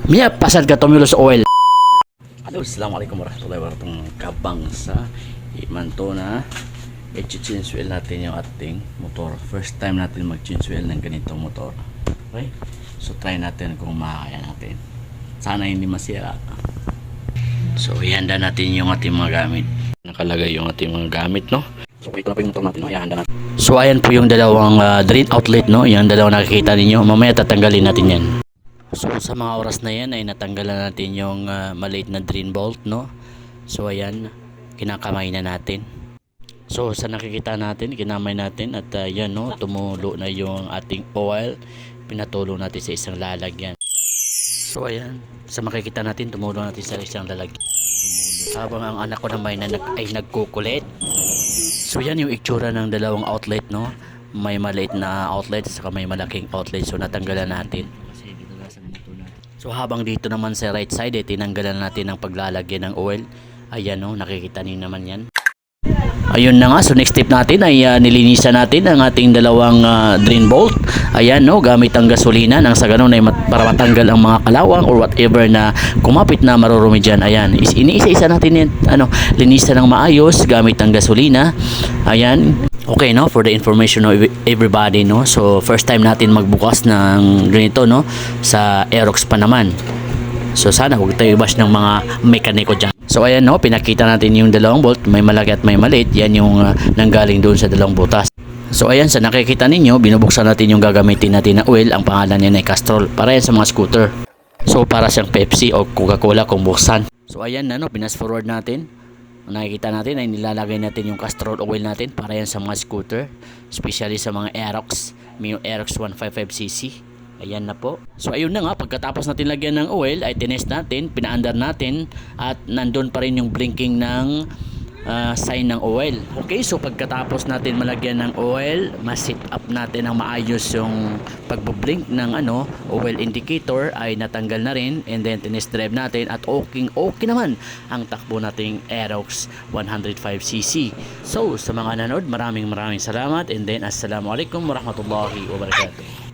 Mia pasad ka tumilos oil. Hello, assalamualaikum warahmatullahi wabarakatuh. Kabang sa imanto na i-change oil natin yung ating motor. First time natin mag-change oil ng ganitong motor. Okay? So try natin kung makakaya natin. Sana hindi masira. So ihanda natin yung ating mga gamit. Nakalagay yung ating mga gamit, no? So ito na po yung motor natin, no? Ihanda natin. So ayan po yung dalawang drain outlet, no? Yung dalawang nakikita ninyo. Mamaya tatanggalin natin yan. So sa mga oras na yan ay natanggalan natin yung maliit na drain bolt, no? So ayan, kinakamay na natin. So sa nakikita natin, kinamay natin at yan, no, tumulo na yung ating oil. Pinatulo natin sa isang lalagyan. So ayan, sa makikita natin, tumulo natin sa isang lalagyan. Habang ang anak ko naman ay nagkukulit. So yan yung itsura ng dalawang outlet, no? May maliit na outlet saka may malaking outlet. So natanggalan natin. So habang dito naman sa right side tinanggalan natin ang paglalagyan ng oil. Ayan, no, nakikita niyo naman yan. Ayun na nga, so next step natin ay nilinisan natin ang ating dalawang drain bolt. Ayan, no, gamit ang gasolina nang sa ganun ay para matanggal ang mga kalawang or whatever na kumapit na marurumi dyan. Ayan, iniisa-isa natin yan, linisan ng maayos gamit ang gasolina. Ayan. Okay, no, for the information of everybody, no. So first time natin magbukas ng ganito, no, sa Aerox pa naman. So sana huwag tayo i-bash ng mga mekaniko dyan. So ayan, no, pinakita natin yung dalawang bolt, may malaki at may maliit. Yan yung nanggaling doon sa dalawang butas. So ayan, sa nakikita ninyo, binubuksan natin yung gagamitin natin na oil. Ang pangalan niya ay Castrol. Para yan sa mga scooter. So para siyang Pepsi o Coca-Cola kung buksan. So ayan na, no, pinas forward natin. Nakikita natin ay nilalagay natin yung Castrol oil natin para yan sa mga scooter, especially sa mga Aerox, may yung Aerox 155cc. Ayan na po. So ayun na nga, pagkatapos natin lagyan ng oil ay tinest natin, pinaandar natin at nandun pa rin yung blinking ng sign ng oil. Okay, so pagkatapos natin malagyan ng oil, ma-set up natin ang maayos yung pagbo-blink ng oil indicator ay natanggal na rin, and then tinest drive natin at okay naman ang takbo nating Aerox 105cc. So sa mga nanood, maraming salamat, and then assalamualaikum warahmatullahi wabarakatuh.